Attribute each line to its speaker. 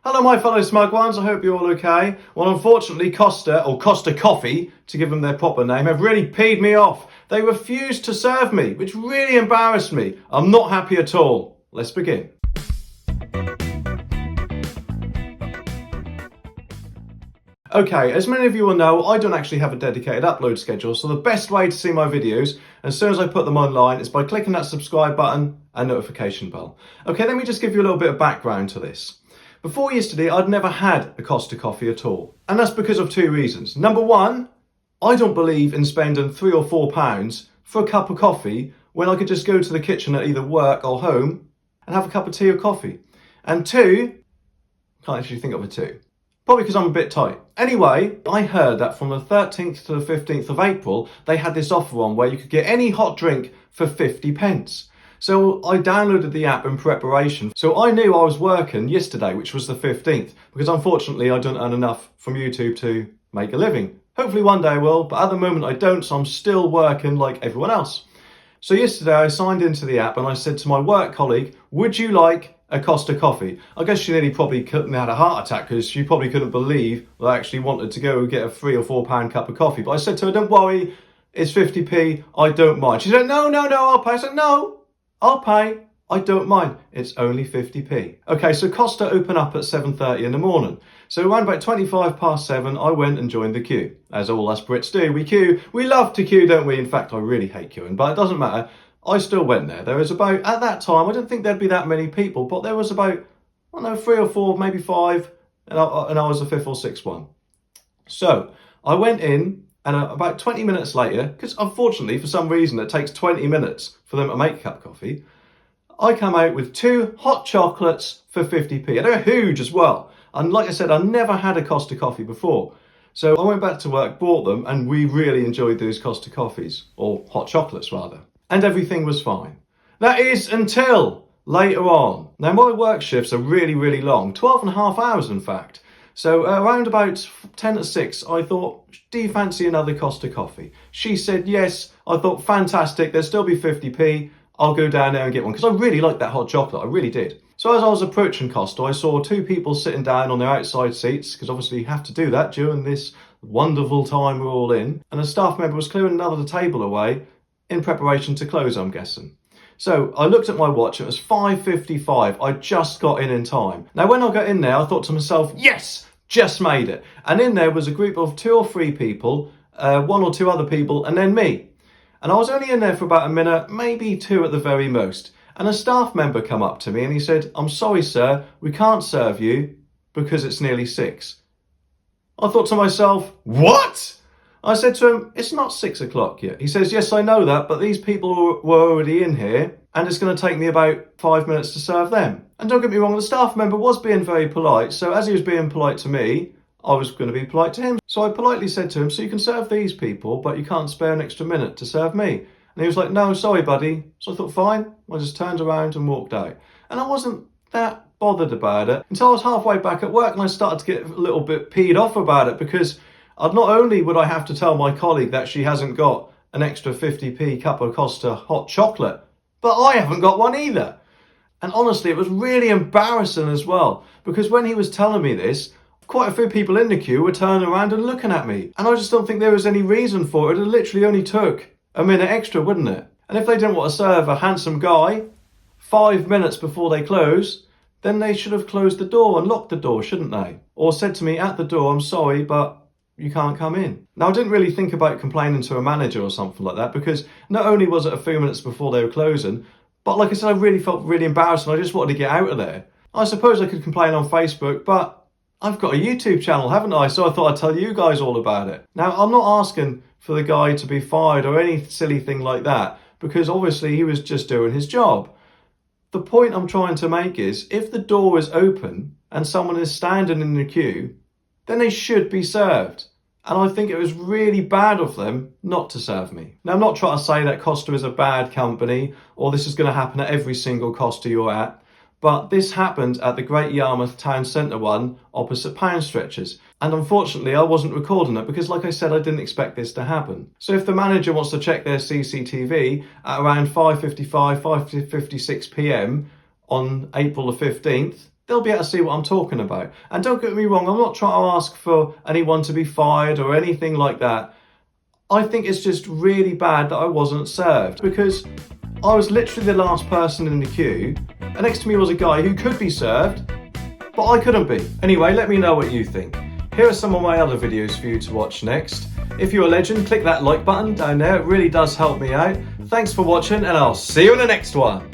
Speaker 1: Hello my fellow smug ones, I hope you're all okay. Well, unfortunately Costa, or Costa Coffee, to give them their proper name, have really peed me off. They refused to serve me, which really embarrassed me. I'm not happy at all. Let's begin. Okay, as many of you will know, I don't actually have a dedicated upload schedule, so the best way to see my videos, as soon as I put them online, is by clicking that subscribe button and notification bell. Okay, let me just give you a little bit of background to this. Before yesterday, I'd never had a Costa coffee at all. And that's because of two reasons. Number one, I don't believe in spending £3 or £4 for a cup of coffee when I could just go to the kitchen at either work or home and have a cup of tea or coffee. And two, can't actually think of a two. Probably because I'm a bit tight. Anyway, I heard that from the 13th to the 15th of April, they had this offer on where you could get any hot drink for 50 pence. So I downloaded the app in preparation. So I knew I was working yesterday, which was the 15th, because unfortunately I don't earn enough from YouTube to make a living. Hopefully one day I will, but at the moment I don't, so I'm still working like everyone else. So yesterday I signed into the app and I said to my work colleague, would you like a Costa coffee? I guess she nearly probably couldn't have had a heart attack because she probably couldn't believe that I actually wanted to go get a £3 or £4 cup of coffee. But I said to her, don't worry, it's 50p, I don't mind. She said, no, I'll pay. I said, no. I'll pay, I don't mind, it's only 50p. Okay, so Costa open up at 7:30 in the morning. So around about 7:25, I went and joined the queue. As all us Brits do, we queue. We love to queue, don't we? In fact, I really hate queuing, but it doesn't matter. I still went there. There was about, at that time, I didn't think there'd be that many people, but there was about, I don't know, 3 or 4, maybe 5, and I was the 5th or 6th one. So I went in, and about 20 minutes later, because unfortunately for some reason it takes 20 minutes for them to make a cup of coffee, I come out with 2 hot chocolates for 50p. And they're huge as well. And like I said, I never had a Costa coffee before. So I went back to work, bought them, and we really enjoyed those Costa coffees, or hot chocolates rather. And everything was fine. That is until later on. Now my work shifts are really long, 12.5 hours in fact. So around about 10 to 6, I thought, do you fancy another Costa coffee? She said yes. I thought, fantastic, there'll still be 50p. I'll go down there and get one, because I really liked that hot chocolate, I really did. So as I was approaching Costa, I saw 2 people sitting down on their outside seats, because obviously you have to do that during this wonderful time we're all in. And a staff member was clearing another table away in preparation to close, I'm guessing. So I looked at my watch, it was 5:55, I just got in time. Now when I got in there, I thought to myself, yes, just made it. And in there was a group of 2 or 3 people, 1 or 2 other people, and then me. And I was only in there for about a minute, maybe 2 at the very most. And a staff member come up to me and he said, I'm sorry sir, we can't serve you because it's nearly 6. I thought to myself, what? I said to him, it's not 6 o'clock yet. He says, yes, I know that, but these people were already in here and it's going to take me about 5 minutes to serve them. And don't get me wrong, the staff member was being very polite. So as he was being polite to me, I was going to be polite to him. So I politely said to him, so you can serve these people, but you can't spare an extra minute to serve me. And he was like, no, sorry, buddy. So I thought, fine. I just turned around and walked out. And I wasn't that bothered about it until I was halfway back at work and I started to get a little bit peed off about it, because not only would I have to tell my colleague that she hasn't got an extra 50p cup of Costa hot chocolate, but I haven't got one either. And honestly, it was really embarrassing as well, because when he was telling me this, quite a few people in the queue were turning around and looking at me. And I just don't think there was any reason for it. It literally only took a minute extra, wouldn't it? And if they didn't want to serve a handsome guy 5 minutes before they close, then they should have closed the door and locked the door, shouldn't they? Or said to me at the door, I'm sorry, but you can't come in. Now, I didn't really think about complaining to a manager or something like that, because not only was it a few minutes before they were closing, but like I said, I really felt really embarrassed and I just wanted to get out of there. I suppose I could complain on Facebook, but I've got a YouTube channel, haven't I? So I thought I'd tell you guys all about it. Now, I'm not asking for the guy to be fired or any silly thing like that, because obviously he was just doing his job. The point I'm trying to make is, if the door is open and someone is standing in the queue, then they should be served. And I think it was really bad of them not to serve me. Now, I'm not trying to say that Costa is a bad company or this is going to happen at every single Costa you're at, but this happened at the Great Yarmouth town centre one opposite Pound Stretchers. And unfortunately, I wasn't recording it because, like I said, I didn't expect this to happen. So if the manager wants to check their CCTV at around 5:55, 5:56 p.m. on April the 15th, they'll be able to see what I'm talking about. And don't get me wrong, I'm not trying to ask for anyone to be fired or anything like that. I think it's just really bad that I wasn't served, because I was literally the last person in the queue, and next to me was a guy who could be served, but I couldn't be. Anyway, let me know what you think. Here are some of my other videos for you to watch next. If you're a legend, click that like button down there, it really does help me out. Thanks for watching, and I'll see you in the next one.